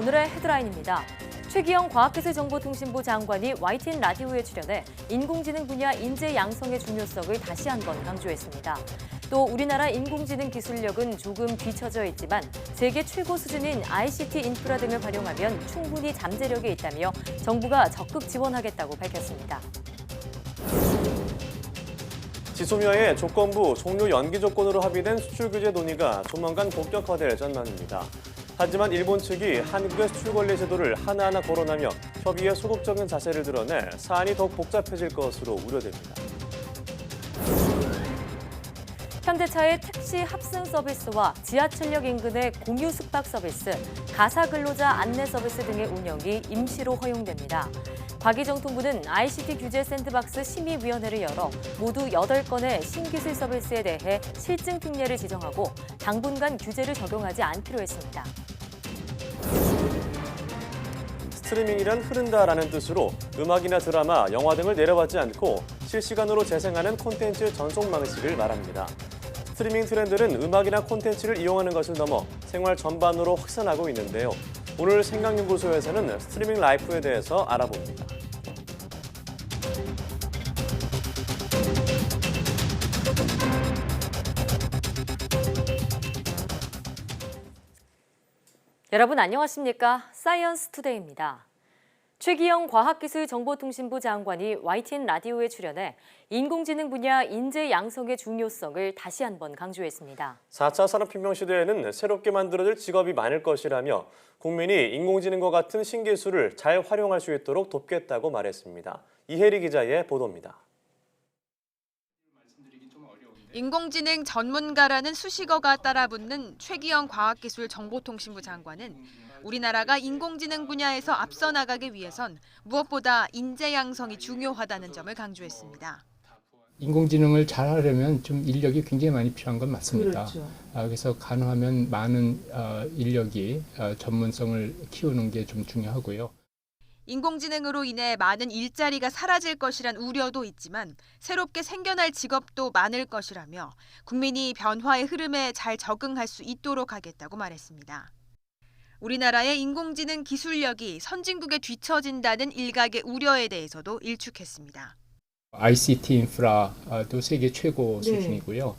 오늘의 헤드라인입니다. 최기영 과학기술정보통신부 장관이 YTN 라디오에 출연해 인공지능 분야 인재 양성의 중요성을 다시 한번 강조했습니다. 또 우리나라 인공지능 기술력은 조금 뒤처져 있지만 세계 최고 수준인 ICT 인프라 등을 활용하면 충분히 잠재력이 있다며 정부가 적극 지원하겠다고 밝혔습니다. 지소미아의 조건부 종료 연기 조건으로 합의된 수출 규제 논의가 조만간 본격화될 전망입니다. 하지만 일본 측이 한국의 수출 관리 제도를 하나하나 거론하며 협의에 소극적인 자세를 드러내 사안이 더욱 복잡해질 것으로 우려됩니다. 현대차의 택시 합승 서비스와 지하철역 인근의 공유 숙박 서비스, 가사 근로자 안내 서비스 등의 운영이 임시로 허용됩니다. 과기정통부는 ICT 규제 샌드박스 심의위원회를 열어 모두 8건의 신기술 서비스에 대해 실증 특례를 지정하고 당분간 규제를 적용하지 않기로 했습니다. 스트리밍이란 흐른다라는 뜻으로 음악이나 드라마, 영화 등을 내려받지 않고 실시간으로 재생하는 콘텐츠 전송 방식을 말합니다. 스트리밍 트렌드는 음악이나 콘텐츠를 이용하는 것을 넘어 생활 전반으로 확산하고 있는데요. 오늘 생각연구소에서는 스트리밍 라이프에 대해서 알아봅니다. 여러분 안녕하십니까? 사이언스 투데이입니다. 최기영 과학기술정보통신부 장관이 YTN 라디오에 출연해 인공지능 분야 인재 양성의 중요성을 다시 한번 강조했습니다. 4차 산업혁명 시대에는 새롭게 만들어질 직업이 많을 것이라며 국민이 인공지능과 같은 신기술을 잘 활용할 수 있도록 돕겠다고 말했습니다. 이혜리 기자의 보도입니다. 인공지능 전문가라는 수식어가 따라붙는 최기영 과학기술정보통신부 장관은 우리나라가 인공지능 분야에서 앞서 나가기 위해선 무엇보다 인재 양성이 중요하다는 점을 강조했습니다. 인공지능을 잘하려면 좀 인력이 굉장히 많이 필요한 건 맞습니다. 그렇죠. 그래서 가능하면 많은 인력이 전문성을 키우는 게 좀 중요하고요. 인공지능으로 인해 많은 일자리가 사라질 것이란 우려도 있지만 새롭게 생겨날 직업도 많을 것이라며 국민이 변화의 흐름에 잘 적응할 수 있도록 하겠다고 말했습니다. 우리나라의 인공지능 기술력이 선진국에 뒤처진다는 일각의 우려에 대해서도 일축했습니다. ICT 인프라도 세계 최고 수준이고요.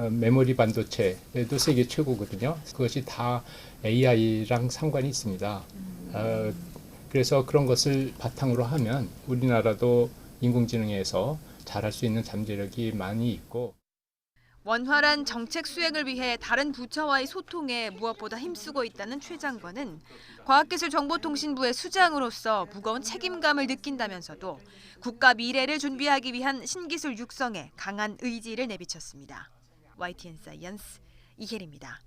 메모리 반도체도 세계 최고거든요. 그것이 다 AI랑 상관이 있습니다. 그래서 그런 것을 바탕으로 하면 우리나라도 인공지능에서 잘할 수 있는 잠재력이 많이 있고. 원활한 정책 수행을 위해 다른 부처와의 소통에 무엇보다 힘쓰고 있다는 최 장관은 과학기술정보통신부의 수장으로서 무거운 책임감을 느낀다면서도 국가 미래를 준비하기 위한 신기술 육성에 강한 의지를 내비쳤습니다. YTN 사이언스 이혜리입니다.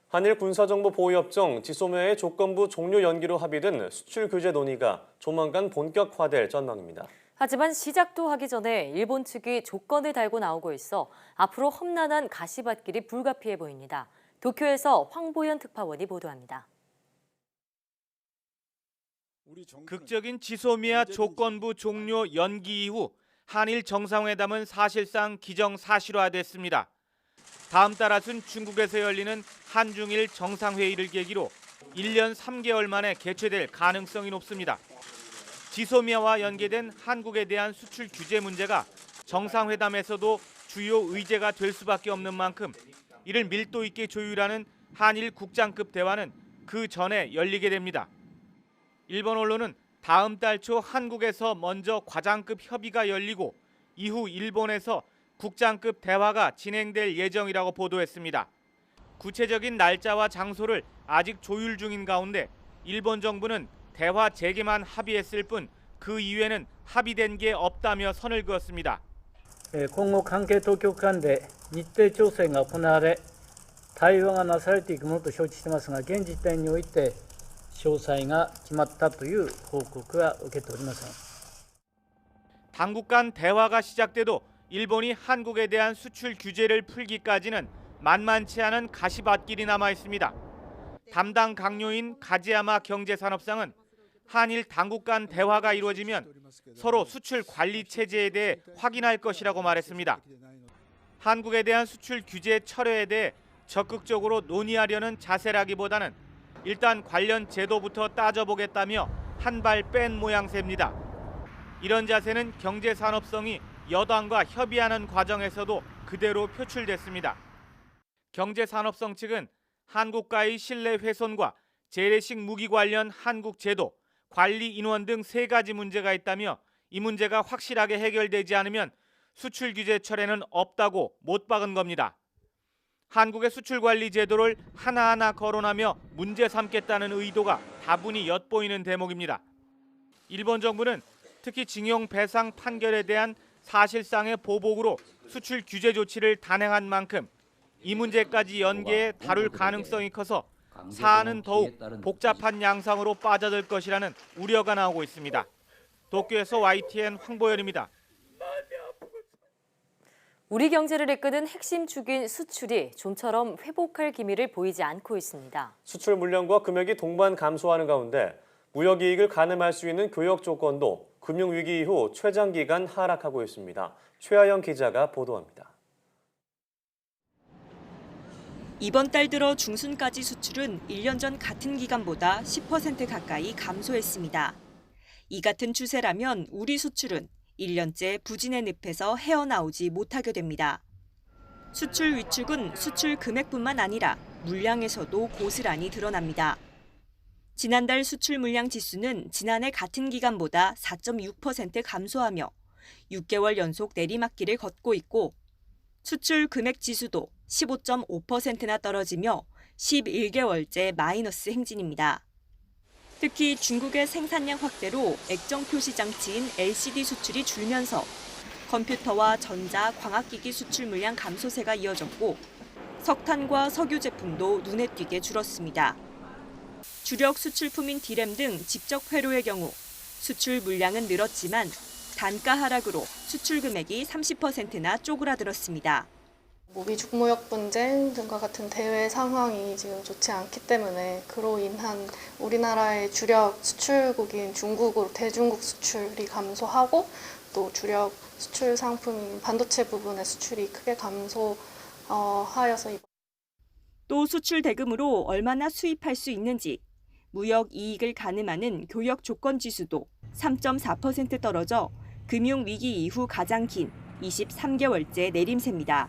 한일 군사정보보호협정 지소미아의 조건부 종료 연기로 합의된 수출 규제 논의가 조만간 본격화될 전망입니다. 하지만 시작도 하기 전에 일본 측이 조건을 달고 나오고 있어 앞으로 험난한 가시밭길이 불가피해 보입니다. 도쿄에서 황보현 특파원이 보도합니다. 극적인 지소미아 조건부 종료 연기 이후 한일 정상회담은 사실상 기정사실화됐습니다. 다음 달 하순 중국에서 열리는 한중일 정상회의를 계기로 1년 3개월 만에 개최될 가능성이 높습니다. 지소미아와 연계된 한국에 대한 수출 규제 문제가 정상회담에서도 주요 의제가 될 수밖에 없는 만큼 이를 밀도 있게 조율하는 한일 국장급 대화는 그 전에 열리게 됩니다. 일본 언론은 다음 달 초 한국에서 먼저 과장급 협의가 열리고 이후 일본에서 국장급 대화가 진행될 예정이라고 보도했습니다. 구체적인 날짜와 장소를 아직 조율 중인 가운데 일본 정부는 대화 재개만 합의했을 뿐 그 이외에는 합의된 게 없다며 선을 그었습니다. 今後関係当局間で日程調整が行われ対話がなされていくものと承知していますが、現時点において詳細が決まったという報告は受けておりません。 당국 간 대화가 시작돼도 일본이 한국에 대한 수출 규제를 풀기까지는 만만치 않은 가시밭길이 남아 있습니다. 담당 강요인 가지야마 경제산업상은 한일 당국 간 대화가 이루어지면 서로 수출 관리 체제에 대해 확인할 것이라고 말했습니다. 한국에 대한 수출 규제 철회에 대해 적극적으로 논의하려는 자세라기보다는 일단 관련 제도부터 따져보겠다며 한 발 뺀 모양새입니다. 이런 자세는 경제산업성이 여당과 협의하는 과정에서도 그대로 표출됐습니다. 경제산업성 측은 한국과의 신뢰 훼손과 재래식 무기 관련 한국 제도, 관리 인원 등 3가지 문제가 있다며 이 문제가 확실하게 해결되지 않으면 수출 규제 철회는 없다고 못 박은 겁니다. 한국의 수출 관리 제도를 하나하나 거론하며 문제 삼겠다는 의도가 다분히 엿보이는 대목입니다. 일본 정부는 특히 징용 배상 판결에 대한 사실상의 보복으로 수출 규제 조치를 단행한 만큼 이 문제까지 연계해 다룰 가능성이 커서 사안은 더욱 복잡한 양상으로 빠져들 것이라는 우려가 나오고 있습니다. 도쿄에서 YTN 황보현입니다. 우리 경제를 이끄는 핵심 축인 수출이 좀처럼 회복할 기미를 보이지 않고 있습니다. 수출 물량과 금액이 동반 감소하는 가운데 무역 이익을 가늠할 수 있는 교역 조건도 금융위기 이후 최장기간 하락하고 있습니다. 최하영 기자가 보도합니다. 이번 달 들어 중순까지 수출은 1년 전 같은 기간보다 10% 가까이 감소했습니다. 이 같은 추세라면 우리 수출은 1년째 부진의 늪에서 헤어나오지 못하게 됩니다. 수출 위축은 수출 금액뿐만 아니라 물량에서도 고스란히 드러납니다. 지난달 수출 물량 지수는 지난해 같은 기간보다 4.6% 감소하며 6개월 연속 내리막길을 걷고 있고 수출 금액 지수도 15.5%나 떨어지며 11개월째 마이너스 행진입니다. 특히 중국의 생산량 확대로 액정 표시 장치인 LCD 수출이 줄면서 컴퓨터와 전자, 광학기기 수출 물량 감소세가 이어졌고 석탄과 석유 제품도 눈에 띄게 줄었습니다. 주력 수출품인 디램 등 직접 회로의 경우 수출 물량은 늘었지만 단가 하락으로 수출 금액이 30%나 쪼그라들었습니다. 미중 무역 분쟁 등과 같은 대외 상황이 지금 좋지 않기 때문에 그로 인한 우리나라의 주력 수출국인 중국으로 대중국 수출이 감소하고 또 주력 수출 상품인 반도체 부분의 수출이 크게 감소하여서 또 수출 대금으로 얼마나 수입할 수 있는지 무역 이익을 가늠하는 교역 조건 지수도 3.4% 떨어져 금융위기 이후 가장 긴 23개월째 내림세입니다.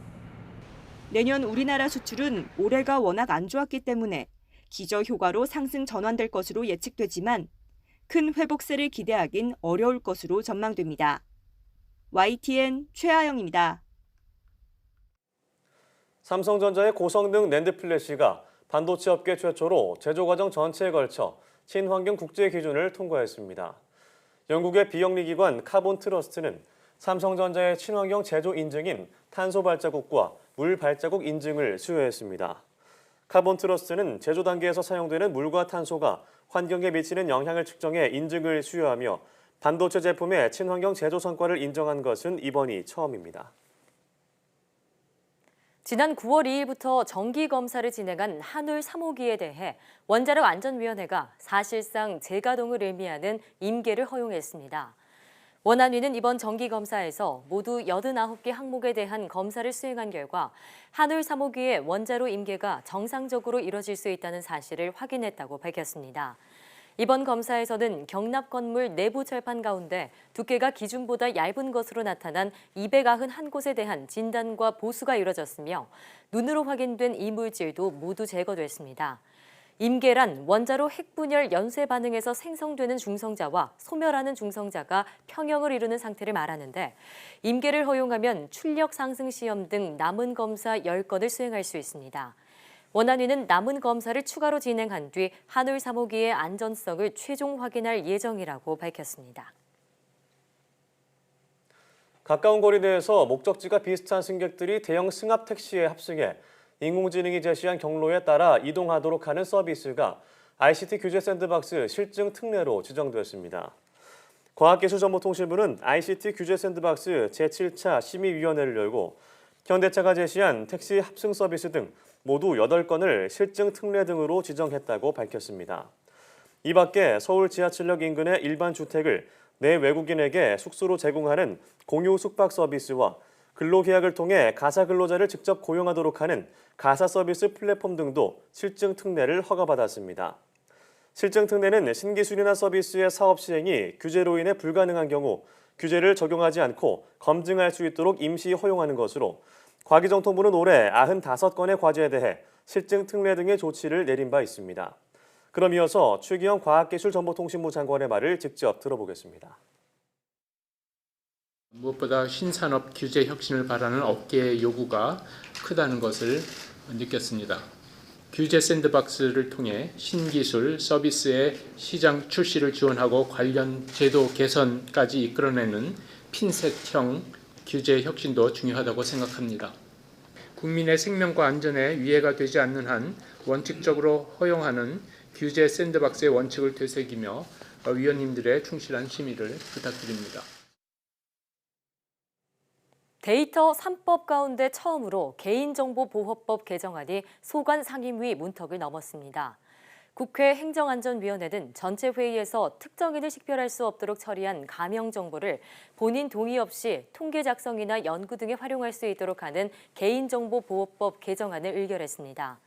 내년 우리나라 수출은 올해가 워낙 안 좋았기 때문에 기저효과로 상승 전환될 것으로 예측되지만 큰 회복세를 기대하긴 어려울 것으로 전망됩니다. YTN 최하영입니다. 삼성전자의 고성능 낸드 플래시가 반도체 업계 최초로 제조 과정 전체에 걸쳐 친환경 국제 기준을 통과했습니다. 영국의 비영리 기관 카본 트러스트는 삼성전자의 친환경 제조 인증인 탄소 발자국과 물 발자국 인증을 수여했습니다. 카본 트러스트는 제조 단계에서 사용되는 물과 탄소가 환경에 미치는 영향을 측정해 인증을 수여하며 반도체 제품의 친환경 제조 성과를 인정한 것은 이번이 처음입니다. 지난 9월 2일부터 정기 검사를 진행한 한울 3호기에 대해 원자력 안전위원회가 사실상 재가동을 의미하는 임계를 허용했습니다. 원안위는 이번 정기 검사에서 모두 89개 항목에 대한 검사를 수행한 결과 한울 3호기의 원자로 임계가 정상적으로 이뤄질 수 있다는 사실을 확인했다고 밝혔습니다. 이번 검사에서는 경납 건물 내부 철판 가운데 두께가 기준보다 얇은 것으로 나타난 291곳에 대한 진단과 보수가 이뤄졌으며 눈으로 확인된 이물질도 모두 제거됐습니다. 임계란 원자로 핵분열 연쇄 반응에서 생성되는 중성자와 소멸하는 중성자가 평형을 이루는 상태를 말하는데 임계를 허용하면 출력 상승 시험 등 남은 검사 10건을 수행할 수 있습니다. 원안위는 남은 검사를 추가로 진행한 뒤 한울 3호기의 안전성을 최종 확인할 예정이라고 밝혔습니다. 가까운 거리 내에서 목적지가 비슷한 승객들이 대형 승합 택시에 합승해 인공지능이 제시한 경로에 따라 이동하도록 하는 서비스가 ICT 규제 샌드박스 실증 특례로 지정됐습니다. 과학기술정보통신부는 ICT 규제 샌드박스 제7차 심의위원회를 열고 현대차가 제시한 택시 합승 서비스 등 모두 8건을 실증 특례 등으로 지정했다고 밝혔습니다. 이 밖에 서울 지하철역 인근의 일반 주택을 내 외국인에게 숙소로 제공하는 공유 숙박 서비스와 근로계약을 통해 가사 근로자를 직접 고용하도록 하는 가사 서비스 플랫폼 등도 실증 특례를 허가받았습니다. 실증 특례는 신기술이나 서비스의 사업 시행이 규제로 인해 불가능한 경우 규제를 적용하지 않고 검증할 수 있도록 임시 허용하는 것으로 과기정통부는 올해 95건의 과제에 대해 실증 특례 등의 조치를 내린 바 있습니다. 그럼 이어서 최기영 과학기술정보통신부 장관의 말을 직접 들어보겠습니다. 무엇보다 신산업 규제 혁신을 바라는 업계의 요구가 크다는 것을 느꼈습니다. 규제 샌드박스를 통해 신기술, 서비스의 시장 출시를 지원하고 관련 제도 개선까지 이끌어내는 핀셋형 규제 혁신도 중요하다고 생각합니다. 국민의 생명과 안전에 위해가 되지 않는 한 원칙적으로 허용하는 규제 샌드박스의 원칙을 되새기며 위원님들의 충실한 심의를 부탁드립니다. 데이터 3법 가운데 처음으로 개인정보보호법 개정안이 소관 상임위 문턱을 넘었습니다. 국회 행정안전위원회는 전체 회의에서 특정인을 식별할 수 없도록 처리한 가명 정보를 본인 동의 없이 통계 작성이나 연구 등에 활용할 수 있도록 하는 개인정보보호법 개정안을 의결했습니다.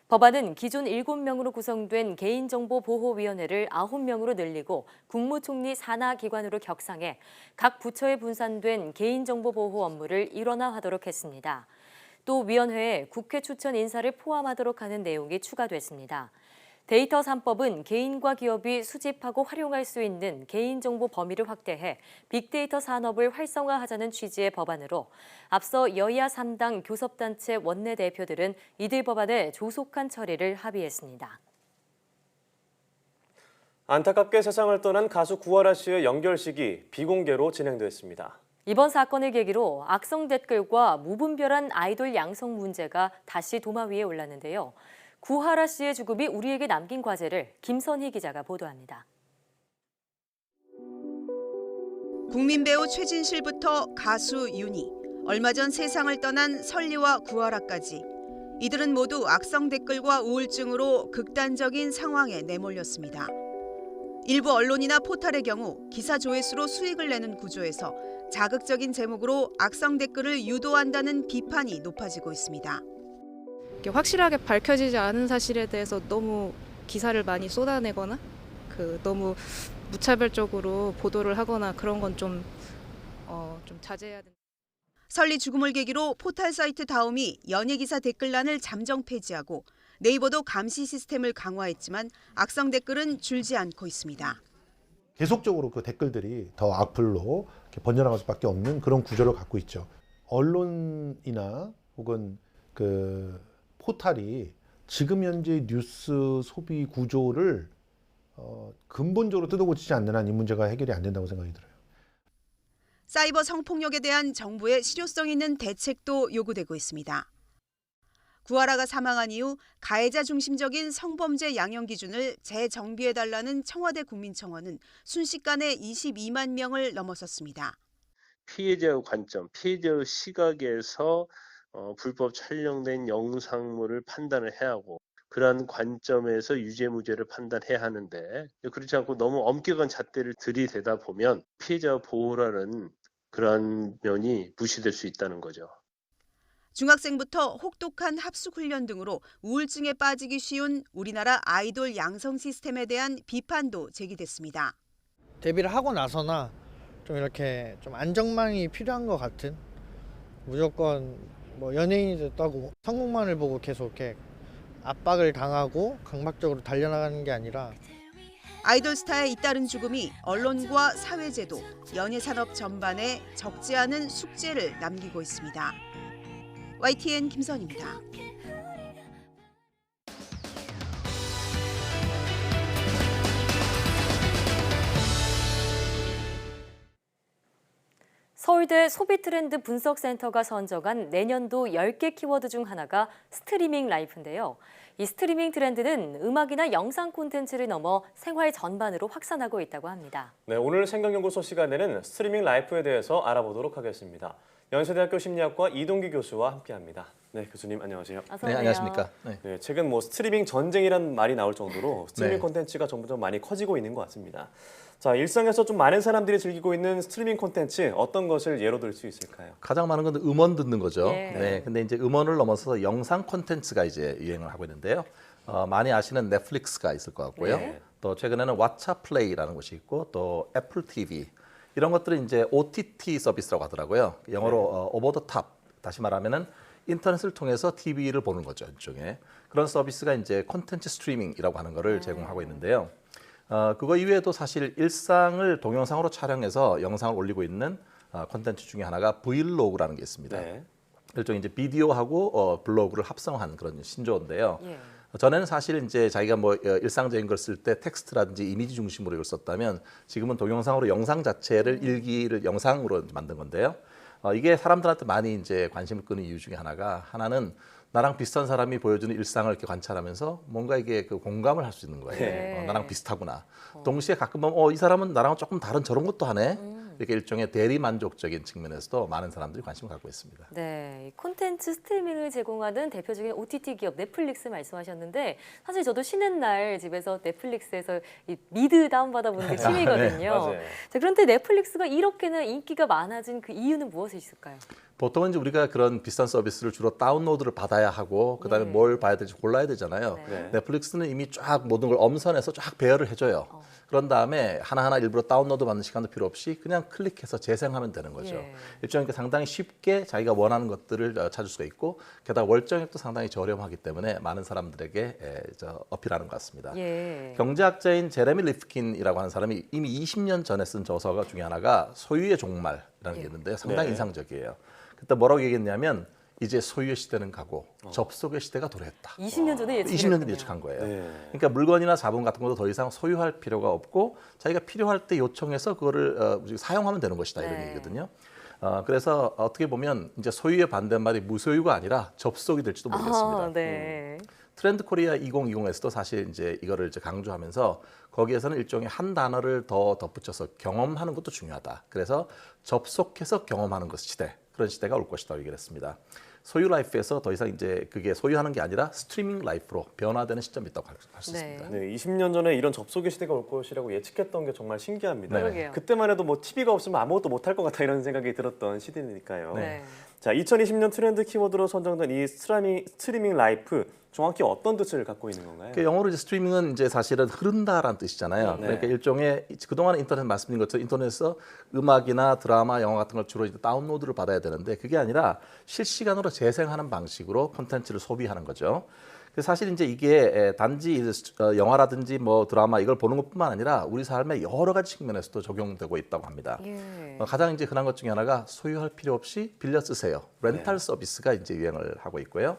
법안은 기존 7명으로 구성된 개인정보보호위원회를 9명으로 늘리고 국무총리 산하기관으로 격상해 각 부처에 분산된 개인정보보호 업무를 일원화하도록 했습니다. 또 위원회에 국회 추천 인사를 포함하도록 하는 내용이 추가됐습니다. 데이터 3법은 개인과 기업이 수집하고 활용할 수 있는 개인정보 범위를 확대해 빅데이터 산업을 활성화하자는 취지의 법안으로 앞서 여야 3당 교섭단체 원내대표들은 이들 법안의 조속한 처리를 합의했습니다. 안타깝게 세상을 떠난 가수 구하라 씨의 영결식이 비공개로 진행됐습니다. 이번 사건을 계기로 악성 댓글과 무분별한 아이돌 양성 문제가 다시 도마 위에 올랐는데요. 구하라 씨의 죽음이 우리에게 남긴 과제를 김선희 기자가 보도합니다. 국민 배우 최진실부터 가수 윤희, 얼마 전 세상을 떠난 설리와 구하라까지 이들은 모두 악성 댓글과 우울증으로 극단적인 상황에 내몰렸습니다. 일부 언론이나 포털의 경우 기사 조회수로 수익을 내는 구조에서 자극적인 제목으로 악성 댓글을 유도한다는 비판이 높아지고 있습니다. 확실하게 밝혀지지 않은 사실에 대해서 너무 기사를 많이 쏟아내거나 너무 무차별적으로 보도를 하거나 그런 건 좀 자제해야 된다. 설리 죽음을 계기로 포털 사이트 다음이 연예 기사 댓글란을 잠정 폐지하고 네이버도 감시 시스템을 강화했지만 악성 댓글은 줄지 않고 있습니다. 계속적으로 그 댓글들이 더 악플로 번져나갈 수밖에 없는 그런 구조를 갖고 있죠. 언론이나 혹은 포탈이 지금 현재 뉴스 소비 구조를 근본적으로 뜯어고치지 않는 한 이 문제가 해결이 안 된다고 생각이 들어요. 사이버 성폭력에 대한 정부의 실효성 있는 대책도 요구되고 있습니다. 구하라가 사망한 이후 가해자 중심적인 성범죄 양형 기준을 재정비해달라는 청와대 국민청원은 순식간에 22만 명을 넘어섰습니다. 피해자의 관점, 피해자의 시각에서 불법 촬영된 영상물을 판단을 해야 하고 그러한 관점에서 유죄 무죄를 판단해야 하는데 그렇지 않고 너무 엄격한 잣대를 들이대다 보면 피해자 보호라는 그러한 면이 무시될 수 있다는 거죠. 중학생부터 혹독한 합숙 훈련 등으로 우울증에 빠지기 쉬운 우리나라 아이돌 양성 시스템에 대한 비판도 제기됐습니다. 데뷔를 하고 나서나 좀 이렇게 좀 안정망이 필요한 것 같은 무조건 연예인이 됐다고 성공만을 보고 계속 이렇게 압박을 당하고 강박적으로 달려나가는 게 아니라 아이돌 스타의 잇따른 죽음이 언론과 사회제도, 연예산업 전반에 적지 않은 숙제를 남기고 있습니다. YTN 김선입니다. 서울대 소비트렌드 분석센터가 선정한 내년도 10개 키워드 중 하나가 스트리밍 라이프인데요. 이 스트리밍 트렌드는 음악이나 영상 콘텐츠를 넘어 생활 전반으로 확산하고 있다고 합니다. 네, 오늘 생각연구소 시간에는 스트리밍 라이프에 대해서 알아보도록 하겠습니다. 연세대학교 심리학과 이동규 교수와 함께합니다. 네, 교수님 안녕하세요. 어서 오세요. 네, 안녕하십니까. 네, 최근 스트리밍 전쟁이란 말이 나올 정도로 스트리밍 네. 콘텐츠가 점점 많이 커지고 있는 것 같습니다. 자, 일상에서 좀 많은 사람들이 즐기고 있는 스트리밍 콘텐츠 어떤 것을 예로 들 수 있을까요? 가장 많은 건 음원 듣는 거죠. 네. 네. 근데 이제 음원을 넘어서서 영상 콘텐츠가 이제 유행을 하고 있는데요. 많이 아시는 넷플릭스가 있을 것 같고요. 네. 또 최근에는 왓챠 플레이라는 것이 있고 또 애플 TV 이런 것들은 이제 OTT 서비스라고 하더라고요. 영어로 오버 더 탑. 다시 말하면은 인터넷을 통해서 TV를 보는 거죠, 일종의. 그런 서비스가 이제 콘텐츠 스트리밍이라고 하는 거를 제공하고 있는데요. 그거 이외에도 사실 일상을 동영상으로 촬영해서 영상을 올리고 있는 콘텐츠 중에 하나가 브이로그라는 게 있습니다. 네. 일종의 이제 비디오하고 블로그를 합성한 그런 신조어인데요. 예. 전에는 사실 이제 자기가 뭐 일상적인 걸 쓸 때 텍스트라든지 이미지 중심으로 이걸 썼다면 지금은 동영상으로 영상 자체를 일기를 영상으로 만든 건데요. 이게 사람들한테 많이 이제 관심을 끄는 이유 중에 하나는 나랑 비슷한 사람이 보여주는 일상을 이렇게 관찰하면서 뭔가 이게 그 공감을 할 수 있는 거예요. 네. 나랑 비슷하구나. 동시에 가끔 보면 이 사람은 나랑 조금 다른 저런 것도 하네. 이렇게 일종의 대리 만족적인 측면에서도 많은 사람들이 관심을 갖고 있습니다. 네, 이 콘텐츠 스트리밍을 제공하는 대표적인 OTT 기업 넷플릭스 말씀하셨는데 사실 저도 쉬는 날 집에서 넷플릭스에서 이 미드 다운받아보는 게 취미거든요. 맞아요. 자, 그런데 넷플릭스가 이렇게나 인기가 많아진 그 이유는 무엇이 있을까요? 보통은 이제 우리가 그런 비싼 서비스를 주로 다운로드를 받아야 하고 그다음에 네. 뭘 봐야 될지 골라야 되잖아요. 네. 넷플릭스는 이미 쫙 모든 걸 엄선해서 쫙 배열을 해줘요. 그런 다음에 하나하나 일부러 다운로드 받는 시간도 필요 없이 그냥 클릭해서 재생하면 되는 거죠. 예. 일종의 상당히 쉽게 자기가 원하는 것들을 찾을 수가 있고 게다가 월정액도 상당히 저렴하기 때문에 많은 사람들에게 어필하는 것 같습니다. 예. 경제학자인 제레미 리프킨이라고 하는 사람이 이미 20년 전에 쓴 저서 중에 하나가 소유의 종말이라는 게 있는데요. 상당히 네. 인상적이에요. 그때 뭐라고 얘기했냐면 이제 소유의 시대는 가고 접속의 시대가 도래했다. 20년 전에 예측했군요. 20년 전에 예측한 거예요. 네. 그러니까 물건이나 자본 같은 것도 더 이상 소유할 필요가 없고 자기가 필요할 때 요청해서 그거를 사용하면 되는 것이다 이런 네. 얘기거든요. 그래서 어떻게 보면 이제 소유의 반대말이 무소유가 아니라 접속이 될지도 모르겠습니다. 네. 트렌드 코리아 2020에서도 사실 이제 이거를 이제 강조하면서 거기에서는 일종의 한 단어를 더 덧붙여서 경험하는 것도 중요하다. 그래서 접속해서 경험하는 것 시대, 그런 시대가 올 것이다 얘기를 했습니다. 소유 라이프에서 더 이상 이제 그게 소유하는 게 아니라 스트리밍 라이프로 변화되는 시점이 있다고 할 수 네. 있습니다. 네, 20년 전에 이런 접속의 시대가 올 것이라고 예측했던 게 정말 신기합니다. 네. 그러게요. 그때만 해도 뭐 TV가 없으면 아무것도 못할 것 같다 이런 생각이 들었던 시대니까요. 네. 자, 2020년 트렌드 키워드로 선정된 이 스트리밍 라이프 정확히 어떤 뜻을 갖고 있는 건가요? 그 영어로 이제 스트리밍은 이제 사실은 흐른다라는 뜻이잖아요. 네. 그러니까 일종의 그동안 인터넷 말씀드린 것처럼 인터넷에서 음악이나 드라마, 영화 같은 걸 주로 이제 다운로드를 받아야 되는데 그게 아니라 실시간으로 재생하는 방식으로 콘텐츠를 소비하는 거죠. 그래서 사실 이제 이게 단지 영화라든지 뭐 드라마 이걸 보는 것뿐만 아니라 우리 삶의 여러 가지 측면에서도 적용되고 있다고 합니다. 예. 가장 이제 흔한 것 중에 하나가 소유할 필요 없이 빌려 쓰세요. 렌탈 서비스가 이제 유행을 하고 있고요.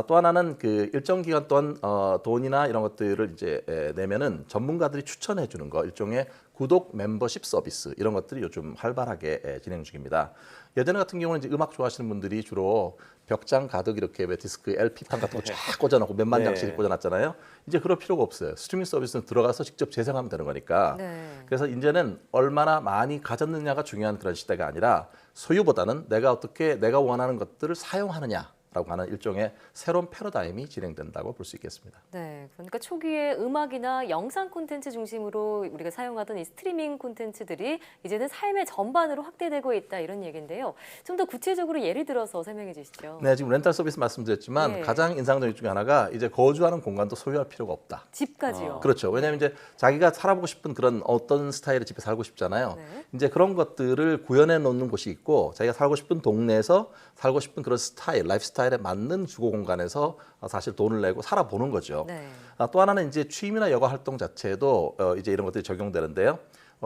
또 하나는 그 일정 기간 동안 돈이나 이런 것들을 이제 내면은 전문가들이 추천해 주는 거 일종의 구독 멤버십 서비스 이런 것들이 요즘 활발하게 진행 중입니다. 예전에 같은 경우는 이제 음악 좋아하시는 분들이 주로 벽장 가득 이렇게 디스크 LP판 같은 거 쫙 꽂아놓고 몇만 장씩 꽂아놨잖아요. 이제 그럴 필요가 없어요. 스트리밍 서비스는 들어가서 직접 재생하면 되는 거니까. 네. 그래서 이제는 얼마나 많이 가졌느냐가 중요한 그런 시대가 아니라 소유보다는 내가 어떻게 내가 원하는 것들을 사용하느냐. 라고 하는 일종의 새로운 패러다임이 진행된다고 볼 수 있겠습니다. 네, 그러니까 초기에 음악이나 영상 콘텐츠 중심으로 우리가 사용하던 이 스트리밍 콘텐츠들이 이제는 삶의 전반으로 확대되고 있다 이런 얘기인데요. 좀 더 구체적으로 예를 들어서 설명해 주시죠. 네, 지금 렌탈 서비스 말씀드렸지만 네. 가장 인상적인 중에 하나가 이제 거주하는 공간도 소유할 필요가 없다. 집까지요. 그렇죠. 왜냐하면 이제 자기가 살아보고 싶은 그런 어떤 스타일의 집에 살고 싶잖아요. 네. 이제 그런 것들을 구현해 놓는 곳이 있고 자기가 살고 싶은 동네에서 살고 싶은 그런 스타일, 라이프 스타일에 맞는 주거 공간에서 사실 돈을 내고 살아보는 거죠. 네. 또 하나는 이제 취미나 여가 활동 자체도 이제 이런 것들이 적용되는데요.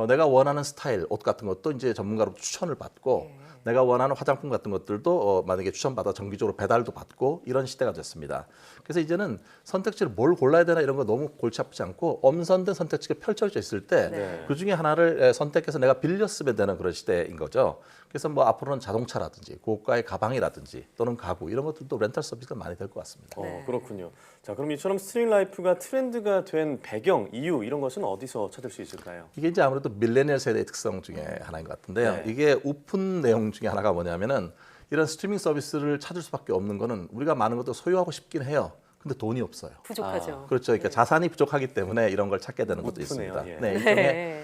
내가 원하는 스타일, 옷 같은 것도 이제 전문가로 추천을 받고 내가 원하는 화장품 같은 것들도 만약에 추천받아 정기적으로 배달도 받고 이런 시대가 됐습니다. 그래서 이제는 선택지를 뭘 골라야 되나 이런 거 너무 골치 아프지 않고 엄선된 선택지가 펼쳐져 있을 때 네. 그 중에 하나를 선택해서 내가 빌려 쓰면 되는 그런 시대인 거죠. 그래서 뭐 앞으로는 자동차라든지 고가의 가방이라든지 또는 가구 이런 것들도 렌탈 서비스가 많이 될 것 같습니다. 네. 그렇군요. 자, 그럼 이처럼 스트리밍 라이프가 트렌드가 된 배경, 이유 이런 것은 어디서 찾을 수 있을까요? 이게 이제 아무래도 밀레니얼 세대의 특성 중에 하나인 것 같은데요. 네. 이게 오픈 내용 중에 하나가 뭐냐면은 이런 스트리밍 서비스를 찾을 수밖에 없는 거는 우리가 많은 것도 소유하고 싶긴 해요. 근데 돈이 없어요. 부족하죠. 그렇죠. 그러니까 자산이 부족하기 때문에 이런 걸 찾게 되는 것도 우프네요. 있습니다. 예. 네, 일종의 네.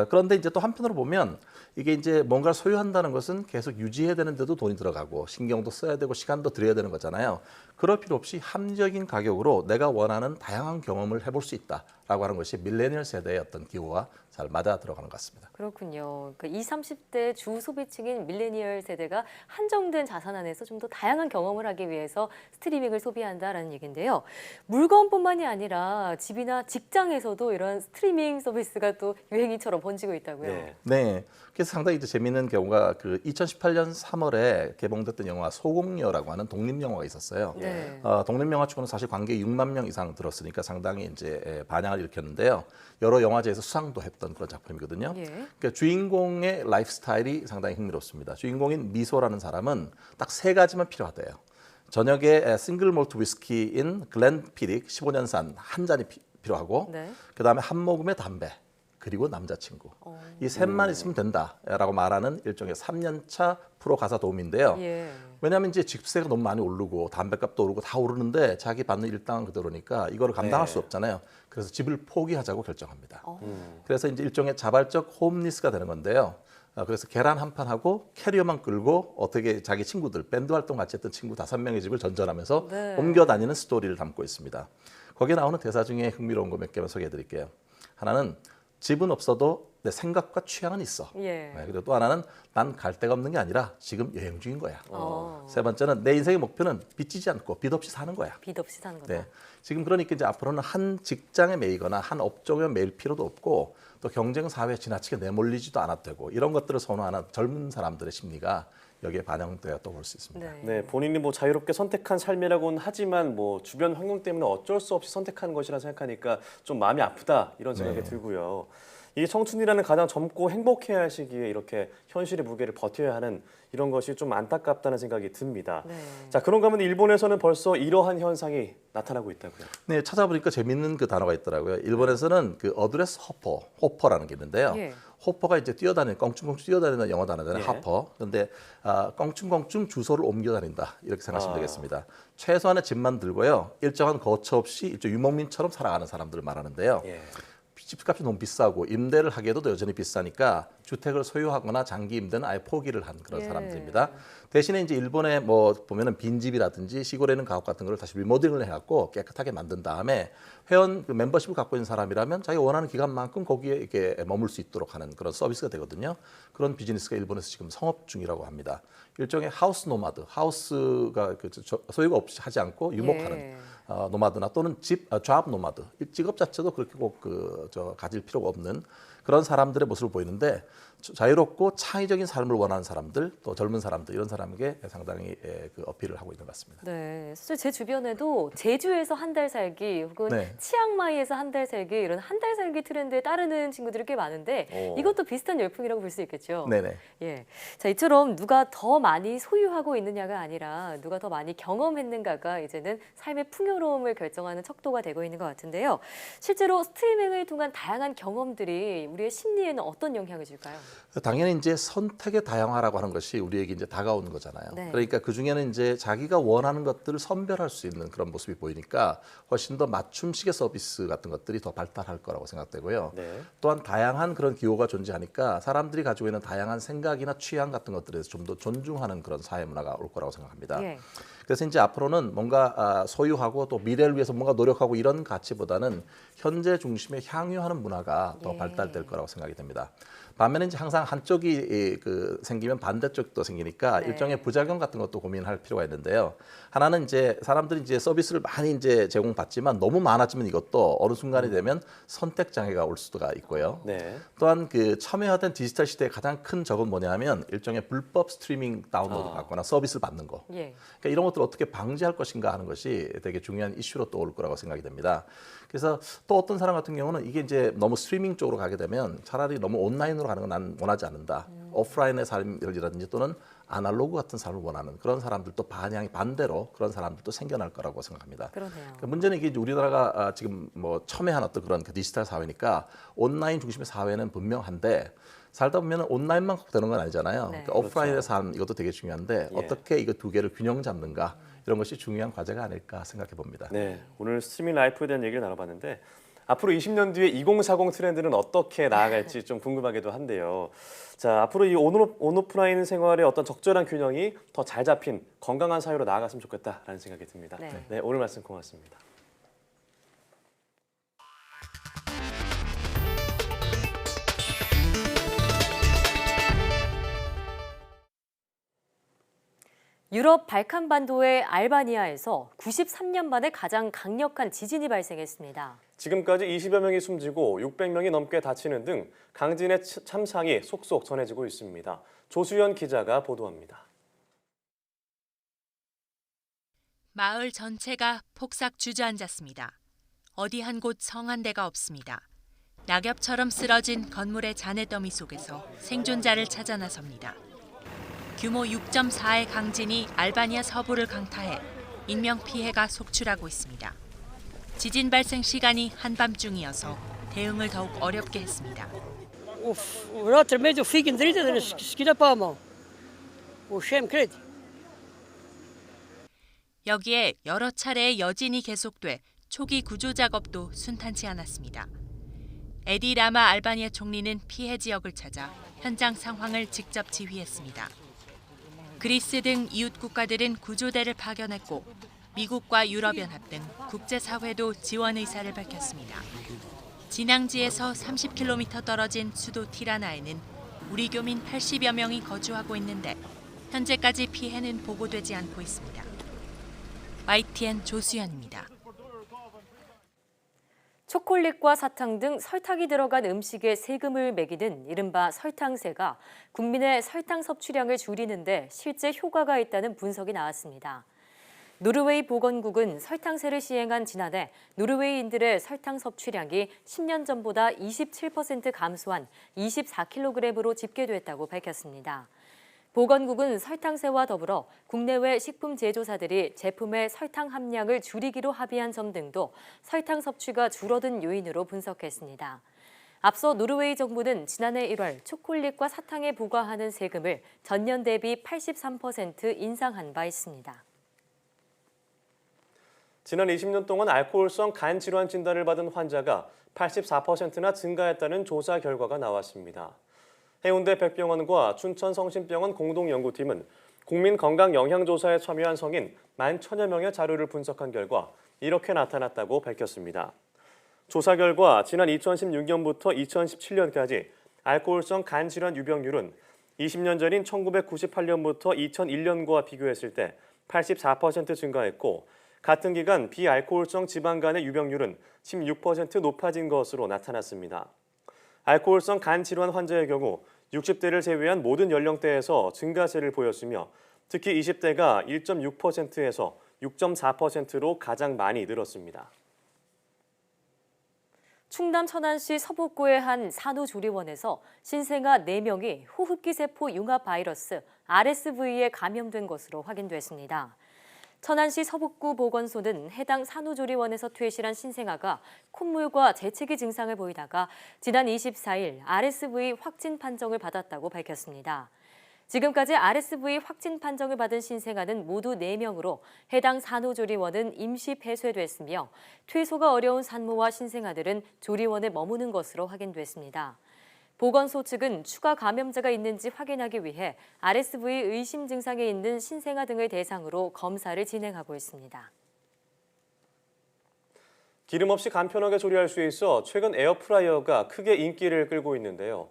그런데 이제 또 한편으로 보면 이게 이제 뭔가를 소유한다는 것은 계속 유지해야 되는데도 돈이 들어가고 신경도 써야 되고 시간도 들여야 되는 거잖아요. 그럴 필요 없이 합리적인 가격으로 내가 원하는 다양한 경험을 해볼 수 있다라고 하는 것이 밀레니얼 세대의 어떤 기호와 잘 맞아 들어가는 것 같습니다. 그렇군요. 그 20, 30대 주 소비층인 밀레니얼 세대가 한정된 자산 안에서 좀 더 다양한 경험을 하기 위해서 스트리밍을 소비한다라는 얘기인데요. 물건뿐만이 아니라 집이나 직장에서도 이런 스트리밍 서비스가 또 유행이처럼 번지고 있다고요. 네. 네. 그래서 상당히 이제 재미있는 경우가 그 2018년 3월에 개봉됐던 영화 소공녀라고 하는 독립 영화가 있었어요. 네. 독립 영화 치고는 사실 관객 6만 명 이상 들었으니까 상당히 이제 반향을 일으켰는데요. 여러 영화제에서 수상도 했던 그런 작품이거든요. 예. 그러니까 주인공의 라이프 스타일이 상당히 흥미롭습니다. 주인공인 미소라는 사람은 딱 세 가지만 필요하대요. 저녁에 싱글 몰트 위스키인 글렌피딕 15년산 한 잔이 필요하고 네. 그다음에 한 모금의 담배 그리고 남자친구. 이 셋만 있으면 된다라고 말하는 일종의 3년차 프로 가사 도우미인데요. 예. 왜냐하면 이제 집세가 너무 많이 오르고 담배값도 오르고 다 오르는데 자기 받는 일당은 그대로니까 이거를 감당할 네. 수 없잖아요. 그래서 집을 포기하자고 결정합니다. 그래서 이제 일종의 자발적 홈리스가 되는 건데요. 그래서 계란 한 판 하고 캐리어만 끌고 어떻게 자기 친구들 밴드 활동 같이 했던 친구 5명의 집을 전전하면서 네. 옮겨 다니는 스토리를 담고 있습니다. 거기에 나오는 대사 중에 흥미로운 거 몇 개만 소개해 드릴게요. 하나는 집은 없어도 내 생각과 취향은 있어. 예. 네, 그리고 또 하나는 난 갈 데가 없는 게 아니라 지금 여행 중인 거야. 세 번째는 내 인생의 목표는 빚지지 않고 빚 없이 사는 거야. 빚 없이 사는 거다. 네. 지금 그러니까 이제 앞으로는 한 직장에 매이거나 한 업종에 매일 필요도 없고 또 경쟁 사회에 지나치게 내몰리지도 않아도 되고 이런 것들을 선호하는 젊은 사람들의 심리가 여기에 반영되었다고 볼 수 있습니다. 네. 네, 본인이 뭐 자유롭게 선택한 삶이라고는 하지만 뭐 주변 환경 때문에 어쩔 수 없이 선택한 것이라 생각하니까 좀 마음이 아프다 이런 생각이 들고요. 이 청춘이라는 가장 젊고 행복해야 할 시기에 이렇게 현실의 무게를 버텨야 하는 이런 것이 좀 안타깝다는 생각이 듭니다. 네. 자, 그런가 하면 일본에서는 벌써 이러한 현상이 나타나고 있다고요. 네, 찾아보니까 재밌는 그 단어가 있더라고요. 일본에서는 그 어드레스 호퍼라는 게 있는데요. 예. 호퍼가 이제 뛰어다니는 껑충껑충 뛰어다니는 영어 단어잖아요. 예. 하퍼. 그런데 껑충껑충 주소를 옮겨 다닌다 이렇게 생각하시면 되겠습니다. 최소한의 집만 들고요. 일정한 거처 없이 일종 유목민처럼 살아가는 사람들을 말하는데요. 예. 집값이 너무 비싸고 임대를 하기에도 여전히 비싸니까 주택을 소유하거나 장기 임대는 아예 포기를 한 그런 예. 사람들입니다. 대신에 이제 일본에 뭐 보면은 빈집이라든지 시골에 있는 가옥 같은 걸 다시 리모델링을 해갖고 깨끗하게 만든 다음에 회원 그 멤버십을 갖고 있는 사람이라면 자기가 원하는 기간만큼 거기에 이렇게 머물 수 있도록 하는 그런 서비스가 되거든요. 그런 비즈니스가 일본에서 지금 성업 중이라고 합니다. 일종의 하우스 노마드, 하우스가 그 소유가 없이 하지 않고 유목하는 예. 노마드나 또는 잡 노마드, 이 직업 자체도 그렇게 꼭 가질 필요가 없는 그런 사람들의 모습을 보이는데 자유롭고 창의적인 삶을 원하는 사람들, 또 젊은 사람들 이런 사람에게 상당히 그 어필을 하고 있는 것 같습니다. 네, 사실 제 주변에도 제주에서 한 달 살기 혹은 네. 치앙마이에서 한 달 살기 이런 한 달 살기 트렌드에 따르는 친구들이 꽤 많은데 이것도 비슷한 열풍이라고 볼 수 있겠죠. 네네. 예, 자 이처럼 누가 더 많이 소유하고 있느냐가 아니라 누가 더 많이 경험했는가가 이제는 삶의 풍요로움을 결정하는 척도가 되고 있는 것 같은데요. 실제로 스트리밍을 통한 다양한 경험들이 우리의 심리에는 어떤 영향을 줄까요? 당연히 이제 선택의 다양화라고 하는 것이 우리에게 이제 다가오는 거잖아요. 네. 그러니까 그 중에는 이제 자기가 원하는 것들을 선별할 수 있는 그런 모습이 보이니까 훨씬 더 맞춤식의 서비스 같은 것들이 더 발달할 거라고 생각되고요. 네. 또한 다양한 그런 기호가 존재하니까 사람들이 가지고 있는 다양한 생각이나 취향 같은 것들에 대해서 좀 더 존중하는 그런 사회 문화가 올 거라고 생각합니다. 예. 그래서 이제 앞으로는 뭔가 소유하고 또 미래를 위해서 뭔가 노력하고 이런 가치보다는 현재 중심에 향유하는 문화가 더 예. 발달될 거라고 생각이 됩니다. 반면에 이제 항상 한쪽이 생기면 반대쪽도 생기니까 네. 일종의 부작용 같은 것도 고민할 필요가 있는데요. 하나는 이제 사람들이 이제 서비스를 많이 이제 제공받지만 너무 많아지면 이것도 어느 순간이 되면 선택 장애가 올 수가 있고요. 네. 또한 그 첨예화된 디지털 시대의 가장 큰 적은 뭐냐면 일종의 불법 스트리밍 다운로드 받거나 서비스를 받는 거. 예. 그러니까 이런 것들을 어떻게 방지할 것인가 하는 것이 되게 중요한 이슈로 떠올 거라고 생각이 됩니다. 그래서 또 어떤 사람 같은 경우는 이게 이제 너무 스트리밍 쪽으로 가게 되면 차라리 너무 온라인으로 가는 건 난 원하지 않는다. 오프라인의 삶이라든지 또는 아날로그 같은 삶을 원하는 그런 사람들도 반대로 그런 사람들도 생겨날 거라고 생각합니다. 그러네요. 그러니까 문제는 이게 이제 우리나라가 지금 뭐 첨예한 어떤 그런 그 디지털 사회니까 온라인 중심의 사회는 분명한데 살다 보면 온라인만 되는 건 아니잖아요. 네. 그러니까 오프라인의 삶 이것도 되게 중요한데 예. 어떻게 이거 두 개를 균형 잡는가 이런 것이 중요한 과제가 아닐까 생각해 봅니다. 네, 오늘 스트리밍 라이프에 대한 얘기를 나눠봤는데 앞으로 20년 뒤에 2040 트렌드는 어떻게 나아갈지 좀 궁금하기도 한데요. 자, 앞으로 이 온오프라인 생활의 어떤 적절한 균형이 더 잘 잡힌 건강한 사회로 나아갔으면 좋겠다라는 생각이 듭니다. 네, 오늘 말씀 고맙습니다. 유럽 발칸반도의 알바니아에서 93년 만에 가장 강력한 지진이 발생했습니다. 지금까지 20여 명이 숨지고 600명이 넘게 다치는 등 강진의 참상이 속속 전해지고 있습니다. 조수연 기자가 보도합니다. 마을 전체가 폭삭 주저앉았습니다. 어디 한 곳 성 한 대가 없습니다. 낙엽처럼 쓰러진 건물의 잔해더미 속에서 생존자를 찾아 나섭니다. 규모 6.4의 강진이 알바니아 서부를 강타해 인명피해가 속출하고 있습니다. 지진 발생 시간이 한밤중이어서 대응을 더욱 어렵게 했습니다. 여기에 여러 차례의 여진이 계속돼 초기 구조 작업도 순탄치 않았습니다. 에디 라마 알바니아 총리는 피해 지역을 찾아 현장 상황을 직접 지휘했습니다. 그리스 등 이웃 국가들은 구조대를 파견했고 미국과 유럽연합 등 국제사회도 지원 의사를 밝혔습니다. 진앙지에서 30km 떨어진 수도 티라나에는 우리 교민 80여 명이 거주하고 있는데 현재까지 피해는 보고되지 않고 있습니다. YTN 조수연입니다. 초콜릿과 사탕 등 설탕이 들어간 음식에 세금을 매기는 이른바 설탕세가 국민의 설탕 섭취량을 줄이는 데 실제 효과가 있다는 분석이 나왔습니다. 노르웨이 보건국은 설탕세를 시행한 지난해 노르웨이인들의 설탕 섭취량이 10년 전보다 27% 감소한 24kg으로 집계됐다고 밝혔습니다. 보건국은 설탕세와 더불어 국내외 식품 제조사들이 제품의 설탕 함량을 줄이기로 합의한 점 등도 설탕 섭취가 줄어든 요인으로 분석했습니다. 앞서 노르웨이 정부는 지난해 1월 초콜릿과 사탕에 부과하는 세금을 전년 대비 83% 인상한 바 있습니다. 지난 20년 동안 알코올성 간 질환 진단을 받은 환자가 84%나 증가했다는 조사 결과가 나왔습니다. 해운대 백병원과 춘천성심병원 공동연구팀은 국민건강영향조사에 참여한 성인 11,000여 명의 자료를 분석한 결과 이렇게 나타났다고 밝혔습니다. 조사 결과 지난 2016년부터 2017년까지 알코올성 간 질환 유병률은 20년 전인 1998년부터 2001년과 비교했을 때 84% 증가했고 같은 기간 비알코올성 지방간의 유병률은 16% 높아진 것으로 나타났습니다. 알코올성 간 질환 환자의 경우 60대를 제외한 모든 연령대에서 증가세를 보였으며 특히 20대가 1.6%에서 6.4%로 가장 많이 늘었습니다. 충남 천안시 서북구의 한 산후조리원에서 신생아 4명이 호흡기 세포 융합 바이러스 RSV에 감염된 것으로 확인됐습니다. 천안시 서북구 보건소는 해당 산후조리원에서 퇴실한 신생아가 콧물과 재채기 증상을 보이다가 지난 24일 RSV 확진 판정을 받았다고 밝혔습니다. 지금까지 RSV 확진 판정을 받은 신생아는 모두 4명으로 해당 산후조리원은 임시 폐쇄됐으며 퇴소가 어려운 산모와 신생아들은 조리원에 머무는 것으로 확인됐습니다. 보건소 측은 추가 감염자가 있는지 확인하기 위해 RSV 의심 증상이 있는 신생아 등을 대상으로 검사를 진행하고 있습니다. 기름 없이 간편하게 조리할 수 있어 최근 에어프라이어가 크게 인기를 끌고 있는데요.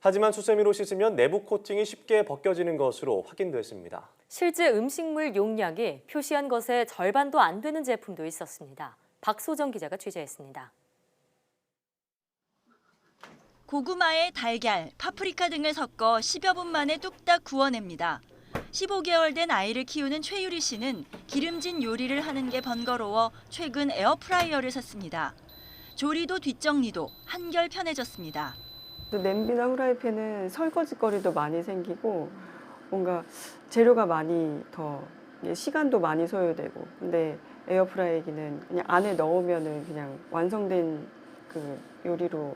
하지만 수세미로 씻으면 내부 코팅이 쉽게 벗겨지는 것으로 확인됐습니다. 실제 음식물 용량이 표시한 것의 절반도 안 되는 제품도 있었습니다. 박소정 기자가 취재했습니다. 고구마에 달걀, 파프리카 등을 섞어 10여 분 만에 뚝딱 구워냅니다. 15개월 된 아이를 키우는 최유리 씨는 기름진 요리를 하는 게 번거로워 최근 에어프라이어를 샀습니다. 조리도 뒷정리도 한결 편해졌습니다. 냄비나 후라이팬은 설거지거리도 많이 생기고 뭔가 재료가 많이 더 시간도 많이 소요되고 근데 에어프라이기는 그냥 안에 넣으면은 그냥 완성된 그 요리로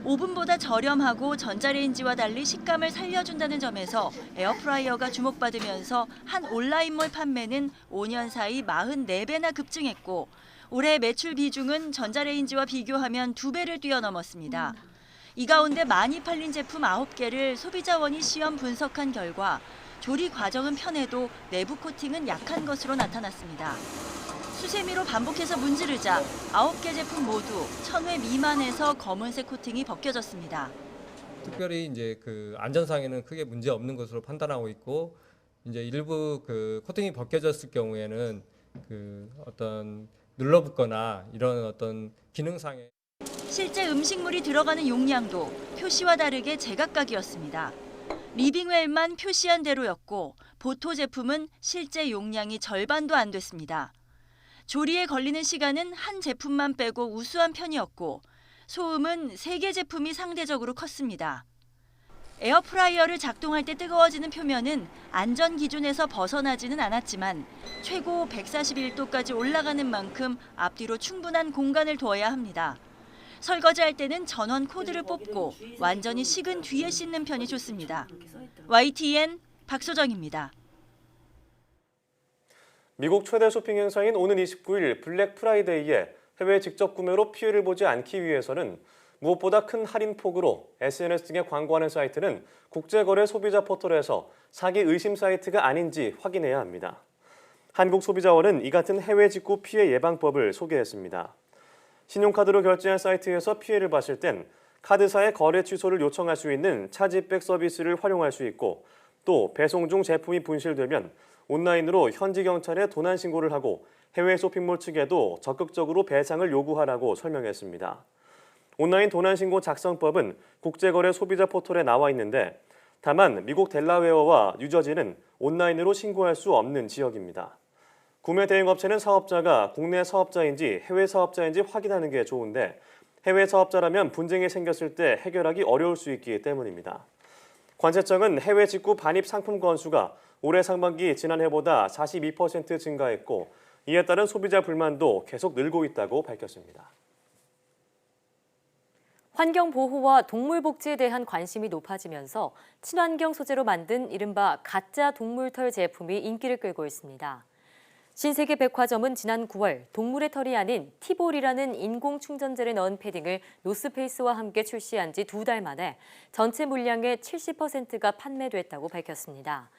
오븐보다 저렴하고 전자레인지와 달리 식감을 살려준다는 점에서 에어프라이어가 주목받으면서 한 온라인몰 판매는 5년 사이 44배나 급증했고 올해 매출 비중은 전자레인지와 비교하면 2배를 뛰어넘었습니다. 이 가운데 많이 팔린 제품 9개를 소비자원이 시험 분석한 결과 조리 과정은 편해도 내부 코팅은 약한 것으로 나타났습니다. 수세미로 반복해서 문지르자 9개 제품 모두 1000회 미만에서 검은색 코팅이 벗겨졌습니다. 특별히 이제 그 안전상에는 크게 문제 없는 것으로 판단하고 있고, 이제 일부 그 코팅이 벗겨졌을 경우에는 그 어떤 눌러붙거나 이런 어떤 기능상의 실제 음식물이 들어가는 용량도 표시와 다르게 제각각이었습니다. 리빙웰만 표시한 대로였고 보토 제품은 실제 용량이 절반도 안 됐습니다. 조리에 걸리는 시간은 한 제품만 빼고 우수한 편이었고 소음은 3개 제품이 상대적으로 컸습니다. 에어프라이어를 작동할 때 뜨거워지는 표면은 안전 기준에서 벗어나지는 않았지만 최고 141도까지 올라가는 만큼 앞뒤로 충분한 공간을 둬야 합니다. 설거지할 때는 전원 코드를 뽑고 완전히 식은 뒤에 씻는 편이 좋습니다. YTN 박소정입니다. 미국 최대 쇼핑 행사인 오는 29일 블랙 프라이데이에 해외 직접 구매로 피해를 보지 않기 위해서는 무엇보다 큰 할인 폭으로 SNS 등에 광고하는 사이트는 국제거래 소비자 포털에서 사기 의심 사이트가 아닌지 확인해야 합니다. 한국소비자원은 이 같은 해외 직구 피해 예방법을 소개했습니다. 신용카드로 결제한 사이트에서 피해를 봤을 땐 카드사의 거래 취소를 요청할 수 있는 차지백 서비스를 활용할 수 있고, 또 배송 중 제품이 분실되면 온라인으로 현지 경찰에 도난 신고를 하고 해외 쇼핑몰 측에도 적극적으로 배상을 요구하라고 설명했습니다. 온라인 도난 신고 작성법은 국제거래 소비자 포털에 나와 있는데, 다만 미국 델라웨어와 뉴저지는 온라인으로 신고할 수 없는 지역입니다. 구매 대행 업체는 사업자가 국내 사업자인지 해외 사업자인지 확인하는 게 좋은데, 해외 사업자라면 분쟁이 생겼을 때 해결하기 어려울 수 있기 때문입니다. 관세청은 해외 직구 반입 상품 건수가 올해 상반기 지난해보다 42% 증가했고, 이에 따른 소비자 불만도 계속 늘고 있다고 밝혔습니다. 환경보호와 동물복지에 대한 관심이 높아지면서 친환경 소재로 만든 이른바 가짜 동물털 제품이 인기를 끌고 있습니다. 신세계 백화점은 지난 9월 동물의 털이 아닌 티볼이라는 인공 충전재를 넣은 패딩을 노스페이스와 함께 출시한 지 2달 만에 전체 물량의 70%가 판매됐다고 밝혔습니다.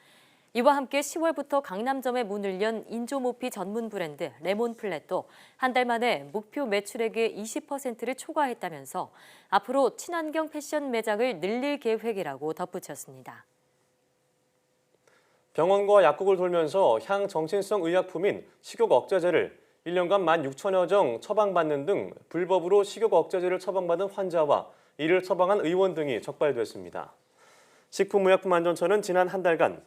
이와 함께 10월부터 강남점에 문을 연 인조모피 전문 브랜드 레몬플랫도 한 달 만에 목표 매출액의 20%를 초과했다면서 앞으로 친환경 패션 매장을 늘릴 계획이라고 덧붙였습니다. 병원과 약국을 돌면서 향정신성 의약품인 식욕 억제제를 1년간 16,000여 정 처방받는 등 불법으로 식욕 억제제를 처방받은 환자와 이를 처방한 의원 등이 적발됐습니다. 식품의약품안전처는 지난 한 달간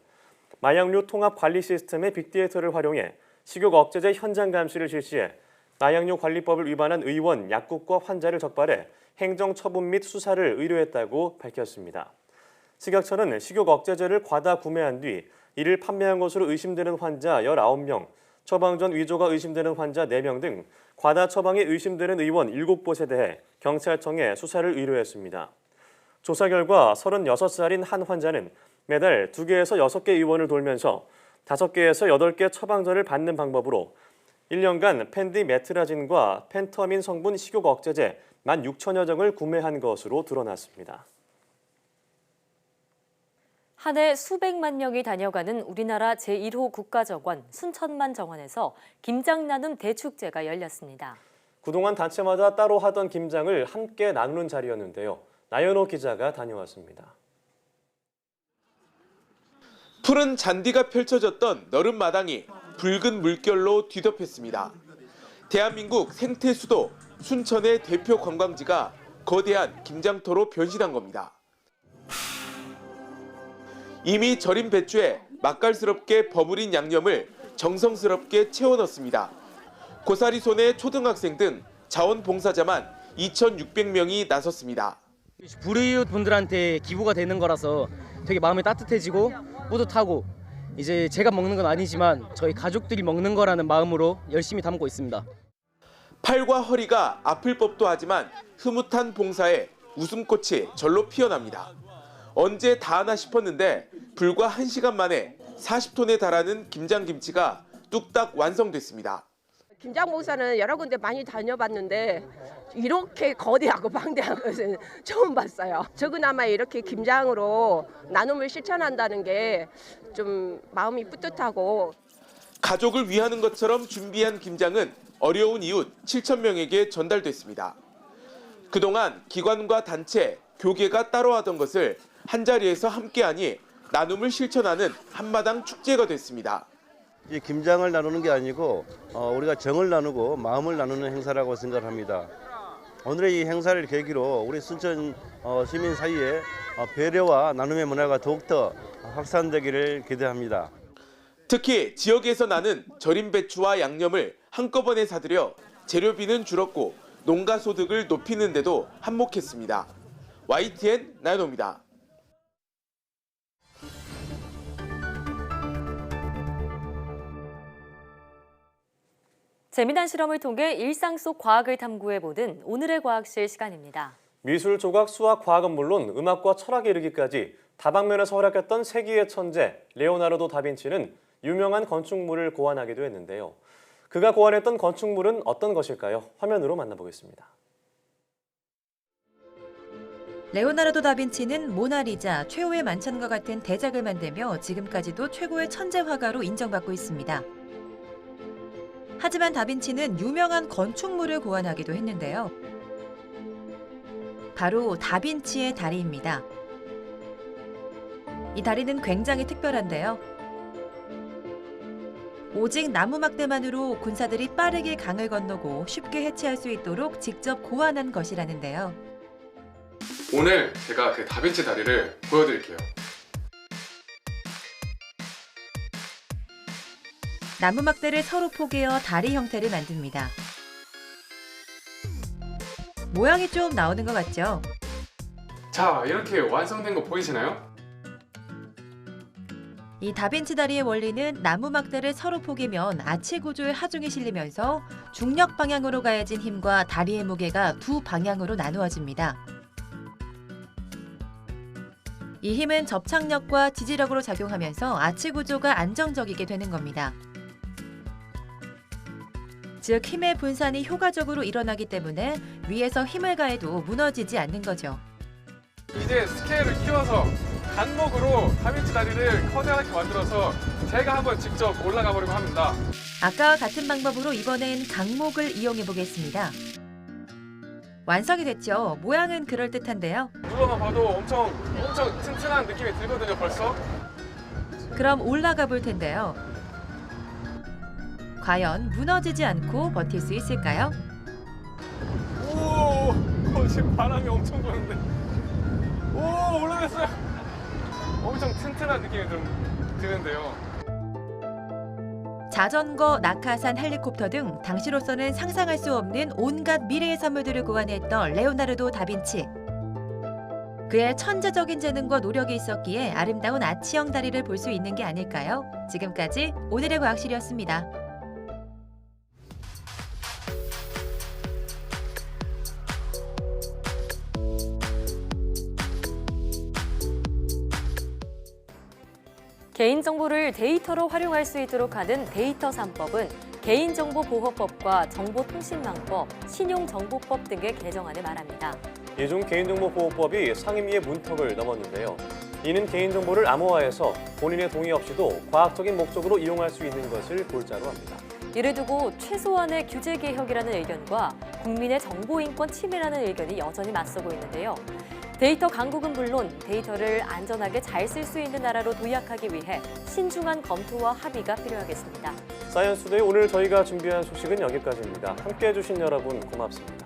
마약류 통합 관리 시스템의 빅데이터를 활용해 식욕 억제제 현장 감시를 실시해 마약류 관리법을 위반한 의원, 약국과 환자를 적발해 행정 처분 및 수사를 의뢰했다고 밝혔습니다. 식약처는 식욕 억제제를 과다 구매한 뒤 이를 판매한 것으로 의심되는 환자 19명, 처방 전 위조가 의심되는 환자 4명 등 과다 처방이 의심되는 의원 7곳에 대해 경찰청에 수사를 의뢰했습니다. 조사 결과 36살인 한 환자는 매달 2개에서 6개 의원을 돌면서 5개에서 8개 처방전을 받는 방법으로 1년간 펜디메트라진과 펜터민 성분 식욕 억제제 16,000여 정을 구매한 것으로 드러났습니다. 한 해 수백만 명이 다녀가는 우리나라 제1호 국가정원 순천만 정원에서 김장 나눔 대축제가 열렸습니다. 그동안 단체마다 따로 하던 김장을 함께 나누는 자리였는데요. 나연호 기자가 다녀왔습니다. 푸른 잔디가 펼쳐졌던 너른 마당이 붉은 물결로 뒤덮였습니다. 대한민국 생태 수도 순천의 대표 관광지가 거대한 김장터로 변신한 겁니다. 이미 절인 배추에 맛깔스럽게 버무린 양념을 정성스럽게 채워 넣습니다. 고사리 손의 초등학생 등 자원봉사자만 2,600명이 나섰습니다. 불이웃 분들한테 기부가 되는 거라서 되게 마음이 따뜻해지고 뿌듯하고, 이제 제가 먹는 건 아니지만 저희 가족들이 먹는 거라는 마음으로 열심히 담고 있습니다. 팔과 허리가 아플 법도 하지만 흐뭇한 봉사에 웃음꽃이 절로 피어납니다. 언제 다 하나 싶었는데 불과 1시간 만에 40톤에 달하는 김장김치가 뚝딱 완성됐습니다. 김장 목사는 여러 군데 많이 다녀봤는데 이렇게 거대하고 방대한 것은 처음 봤어요. 적으나마 이렇게 김장으로 나눔을 실천한다는 게 좀 마음이 뿌듯하고. 가족을 위하는 것처럼 준비한 김장은 어려운 이웃 7,000명에게 전달됐습니다. 그동안 기관과 단체, 교계가 따로 하던 것을 한자리에서 함께하니 나눔을 실천하는 한마당 축제가 됐습니다. 이 김장을 나누는 게 아니고 우리가 정을 나누고 마음을 나누는 행사라고 생각합니다. 오늘의 이 행사를 계기로 우리 순천 시민 사이에 배려와 나눔의 문화가 더욱더 확산되기를 기대합니다. 특히 지역에서 나는 절임 배추와 양념을 한꺼번에 사들여 재료비는 줄었고 농가 소득을 높이는 데도 한몫했습니다. YTN 나연호입니다. 재미난 실험을 통해 일상 속 과학을 탐구해보는 오늘의 과학실 시간입니다. 미술, 조각, 수학, 과학은 물론 음악과 철학에 이르기까지 다방면에서 활약했던 세기의 천재 레오나르도 다빈치는 유명한 건축물을 고안하기도 했는데요. 그가 고안했던 건축물은 어떤 것일까요? 화면으로 만나보겠습니다. 레오나르도 다빈치는 모나리자, 최후의 만찬과 같은 대작을 만들며 지금까지도 최고의 천재 화가로 인정받고 있습니다. 하지만 다빈치는 유명한 건축물을 고안하기도 했는데요. 바로 다빈치의 다리입니다. 이 다리는 굉장히 특별한데요. 오직 나무 막대만으로 군사들이 빠르게 강을 건너고 쉽게 해체할 수 있도록 직접 고안한 것이라는데요. 오늘 제가 그 다빈치 다리를 보여드릴게요. 나무 막대를 서로 포개어 다리 형태를 만듭니다. 모양이 좀 나오는 것 같죠? 자, 이렇게 완성된 거 보이시나요? 이 다빈치 다리의 원리는 나무 막대를 서로 포개면 아치 구조의 하중이 실리면서 중력 방향으로 가해진 힘과 다리의 무게가 두 방향으로 나누어집니다. 이 힘은 접착력과 지지력으로 작용하면서 아치 구조가 안정적이게 되는 겁니다. 즉 힘의 분산이 효과적으로 일어나기 때문에 위에서 힘을 가해도 무너지지 않는 거죠. 이제 스케일을 키워서 간목으로 다빈치 다리를 커다랗게 만들어서 제가 한번 직접 올라가 보려고 합니다. 아까와 같은 방법으로 이번엔 강목을 이용해 보겠습니다. 완성이 됐죠. 모양은 그럴듯한데요. 눌러만 봐도 엄청 튼튼한 느낌이 들거든요, 벌써. 그럼 올라가 볼 텐데요. 과연 무너지지 않고 버틸 수 있을까요? 오, 지금 바람이 엄청 부는데. 오, 올라갔어요. 엄청 튼튼한 느낌이 좀 드는데요. 자전거, 낙하산, 헬리콥터 등 당시로서는 상상할 수 없는 온갖 미래의 선물들을 고안했던 레오나르도 다빈치. 그의 천재적인 재능과 노력이 있었기에 아름다운 아치형 다리를 볼 수 있는 게 아닐까요? 지금까지 오늘의 과학실이었습니다. 개인정보를 데이터로 활용할 수 있도록 하는 데이터 3법은 개인정보보호법과 정보통신망법, 신용정보법 등의 개정안을 말합니다. 이 중 개인정보보호법이 상임위의 문턱을 넘었는데요. 이는 개인정보를 암호화해서 본인의 동의 없이도 과학적인 목적으로 이용할 수 있는 것을 골자로 합니다. 이를 두고 최소한의 규제 개혁이라는 의견과 국민의 정보인권 침해라는 의견이 여전히 맞서고 있는데요. 데이터 강국은 물론 데이터를 안전하게 잘 쓸 수 있는 나라로 도약하기 위해 신중한 검토와 합의가 필요하겠습니다. 사이언스데이 오늘 저희가 준비한 소식은 여기까지입니다. 함께해 주신 여러분 고맙습니다.